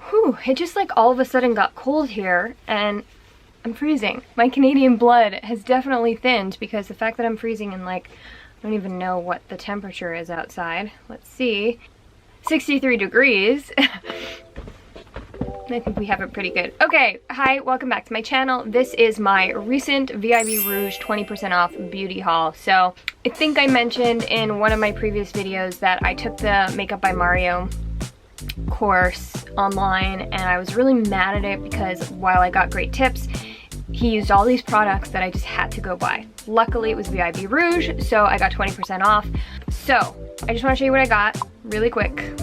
Whew, it just like all of a sudden got cold here and I'm freezing. My Canadian blood has definitely thinned because the fact that I'm freezing and like, I don't even know what the temperature is outside. Let's see. 63 degrees. I think we have it pretty good. Okay, hi, welcome back to my channel. This is my recent Vib Rouge 20% off beauty haul. So I think I mentioned in one of my previous videos that I took the Makeup by Mario course online and I was really mad at it because while I got great tips, he used all these products that I just had to go buy. Luckily, it was Vib Rouge, so I got 20% off. So I just want to show you what I got really quick.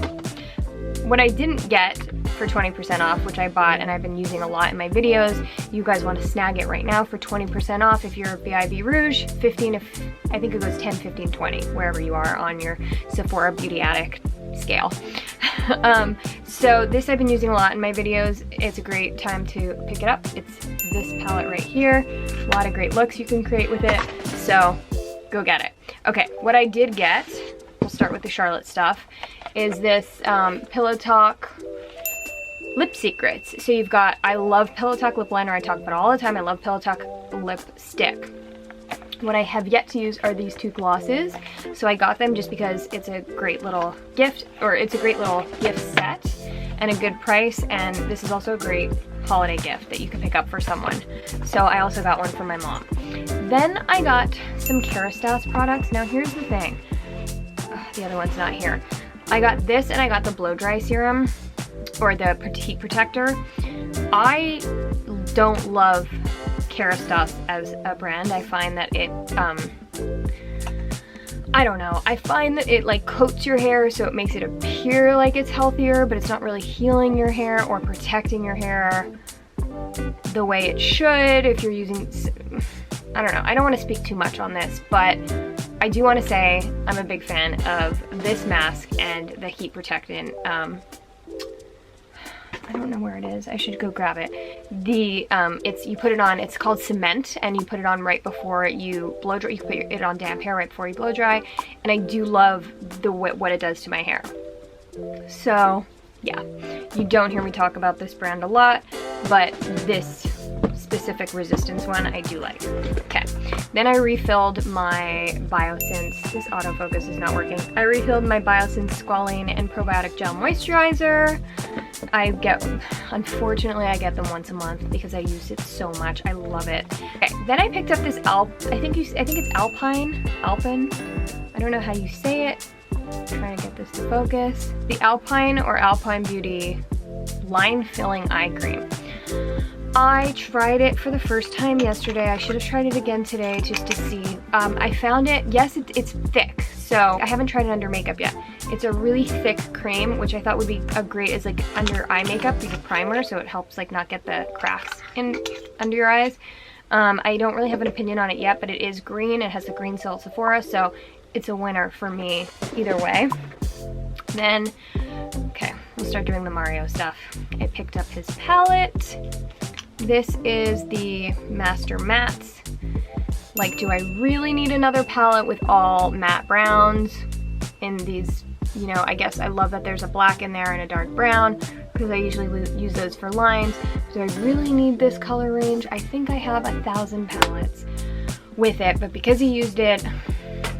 What I didn't get for 20% off, which I bought and I've been using a lot in my videos, you guys want to snag it right now for 20% off if you're Vib Rouge, 15 if, I think it goes 10, 15, 20, wherever you are on your Sephora Beauty Addict scale. So this I've been using a lot in my videos. It's a great time to pick it up. It's this palette right here. A lot of great looks you can create with it, so go get it. Okay, what I did get, we'll start with the Charlotte stuff, is this Pillow Talk Lip Secrets. So you've got, I love Pillow Talk lip liner, I talk about it all the time. I love Pillow Talk lipstick. What I have yet to use are these two glosses. So I got them just because it's a great little gift, or it's a great little gift set and a good price, and this is also a great holiday gift that you can pick up for someone. So I also got one for my mom. Then I got some KERASTASE products. Now here's the thing. The other one's not here. I got this and I got the blow dry serum, or the heat protector. I don't love KERASTASE as a brand. I find that it, I don't know, I find that it like coats your hair so it makes it appear like it's healthier, but it's not really healing your hair or protecting your hair the way it should if you're using, I don't know, I don't want to speak too much on this, but I do want to say I'm a big fan of this mask and the heat protectant, I don't know where it is. I should go grab it. The you put it on. It's called CIMENT, and you put it on right before you blow dry. You put it on damp hair right before you blow dry, and I do love what it does to my hair. So yeah, you don't hear me talk about this brand a lot, but this specific resistance one I do like. Okay, then I refilled my BIOSSANCE. This autofocus is not working. I refilled my BIOSSANCE Squalene and Probiotic Gel Moisturizer. Unfortunately, I get them once a month because I use it so much. I love it. Okay, then I picked up this I think it's ALPYN. I don't know how you say it. I'm trying to get this to focus. The ALPYN or ALPYN Beauty Line Filling Eye Cream. I tried it for the first time yesterday. I should have tried it again today just to see. I found it, yes, it's thick. So I haven't tried it under makeup yet. It's a really thick cream, which I thought would be a great as like under eye makeup. It's a primer, so it helps like not get the cracks in under your eyes. I don't really have an opinion on it yet, but it is green. It has the green seal at Sephora, so it's a winner for me either way. Then, okay, we'll start doing the Mario stuff. I picked up his palette. This is the Master Mattes. Like, do I really need another palette with all matte browns in these, you know, I guess I love that there's a black in there and a dark brown because I usually use those for lines. Do I really need this color range? I think I have 1,000 palettes with it, but because he used it,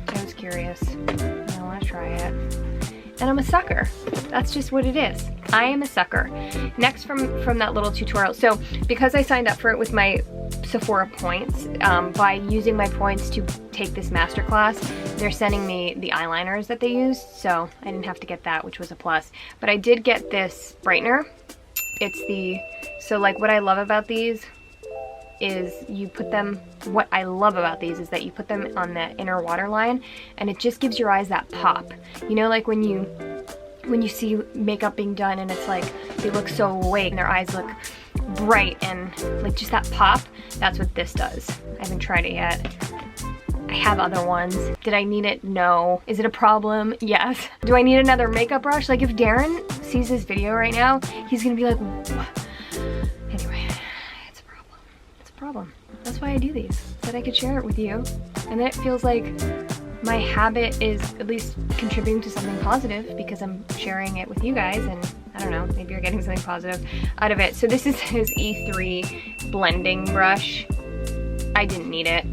I was curious. I want to try it. And I'm a sucker. That's just what it is. I am a sucker. Next from that little tutorial, so because I signed up for it with my Sephora points, by using my points to take this masterclass, they're sending me the eyeliners that they used, so I didn't have to get that, which was a plus. But I did get this brightener. So like what I love about these is you put them, what I love about these is that you put them on the inner waterline and it just gives your eyes that pop. You know, like when you see makeup being done and it's like they look so awake and their eyes look bright and like just that pop, that's what this does. I haven't tried it yet. I have other ones. Did I need it? No. Is it a problem? Yes. Do I need another makeup brush? Like if Darren sees this video right now, he's gonna be like, what? Anyway, it's a problem. It's a problem. That's why I do these, so that I could share it with you. And then it feels like my habit is at least contributing to something positive because I'm sharing it with you guys, and I don't know, maybe you're getting something positive out of it. So this is his E3 blending brush. I didn't need it.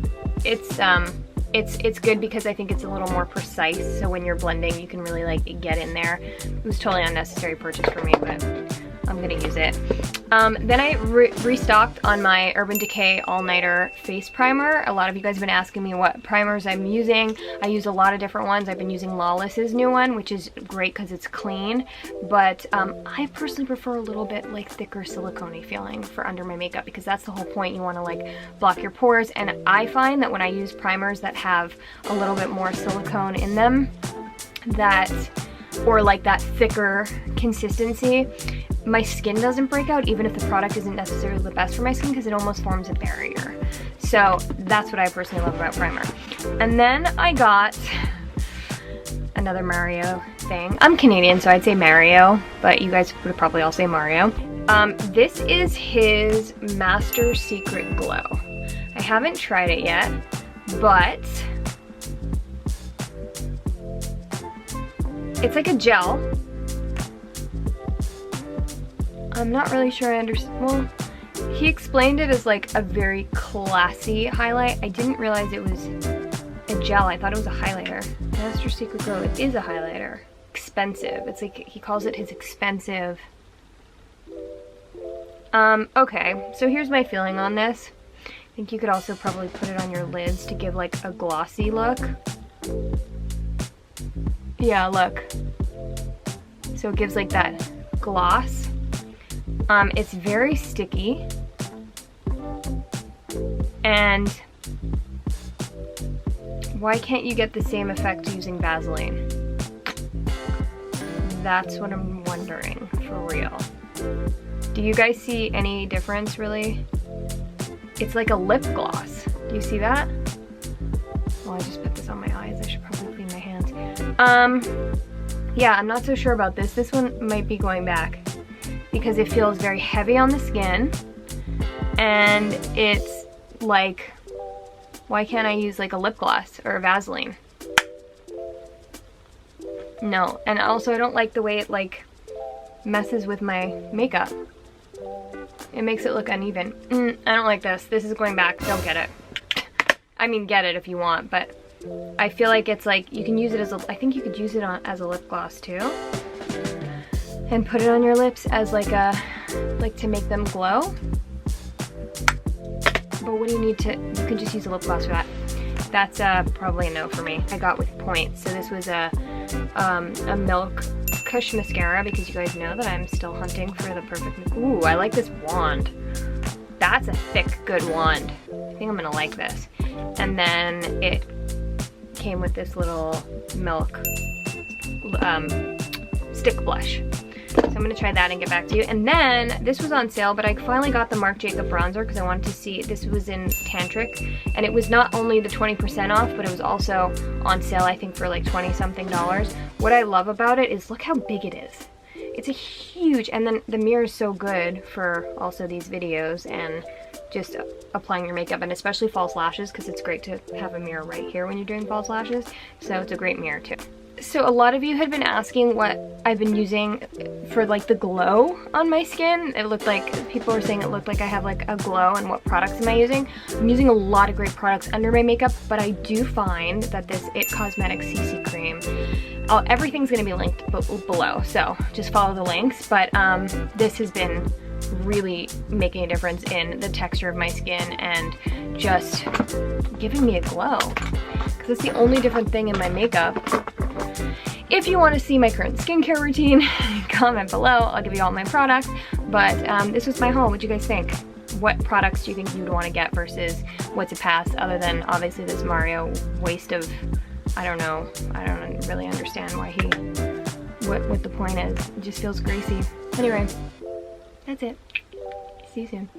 It's good because I think it's a little more precise, so when you're blending you can really like get in there. It was totally unnecessary purchase for me, but I'm gonna use it. Then I restocked on my Urban Decay All-Nighter Face Primer. A lot of you guys have been asking me what primers I'm using. I use a lot of different ones. I've been using Lawless's new one, which is great because it's clean, but I personally prefer a little bit like thicker silicone-y feeling for under my makeup, because that's the whole point. You want to like block your pores, and I find that when I use primers that have a little bit more silicone in them, or like that thicker consistency, my skin doesn't break out, even if the product isn't necessarily the best for my skin, because it almost forms a barrier. So that's what I personally love about primer. And then I got another Mario thing. I'm Canadian, so I'd say Mario, but you guys would probably all say Mario. This is his Master Secret Glow. I haven't tried it yet, but it's like a gel. I'm not really sure I understand. Well, he explained it as like a very classy highlight. I didn't realize it was a gel. I thought it was a highlighter. Master Secret Glow, it is a highlighter. Expensive. It's like, he calls it his expensive. Okay, so here's my feeling on this. I think you could also probably put it on your lids to give like a glossy look. Yeah, look. So it gives like that gloss. It's very sticky, and why can't you get the same effect using Vaseline? That's what I'm wondering, for real. Do you guys see any difference, really? It's like a lip gloss. Do you see that? Well, I just put this on my eyes. I should probably clean my hands. Yeah, I'm not so sure about this. This one might be going back, because it feels very heavy on the skin, and it's like, why can't I use like a lip gloss or a Vaseline? No, and also I don't like the way it like messes with my makeup. It makes it look uneven. I don't like this. This is going back. Don't get it. I mean, get it if you want, but I feel like it's like, you can use it as a, I think you could use it as a lip gloss too. And put it on your lips as like a, like to make them glow. But what do you need to, you can just use a lip gloss for that. That's probably a no for me. I got with points. So this was a Milk KUSH mascara, because you guys know that I'm still hunting for the perfect, ooh, I like this wand. That's a thick, good wand. I think I'm gonna like this. And then it came with this little Milk stick blush. So I'm gonna try that and get back to you. And then this was on sale, but I finally got the Marc Jacob bronzer because I wanted to see, this was in Tantric, and it was not only the 20% off, but it was also on sale, I think for like 20 something dollars. What I love about it is look how big it is. It's a huge, and then the mirror is so good for also these videos and just applying your makeup, and especially false lashes, because it's great to have a mirror right here when you're doing false lashes. So it's a great mirror too. So a lot of you had been asking what I've been using for like the glow on my skin. It looked like, people were saying it looked like I have like a glow, and what products am I using? I'm using a lot of great products under my makeup, but I do find that this IT Cosmetics CC cream, everything's gonna be linked below, so just follow the links. But this has been really making a difference in the texture of my skin and just giving me a glow, because it's the only different thing in my makeup. If you want to see my current skincare routine, comment below. I'll give you all my products. But this was my haul. What do you guys think? What products do you think you would want to get versus what's a pass, other than obviously this Mario waste of, I don't know. I don't really understand why what the point is. It just feels greasy. Anyway, that's it. See you soon.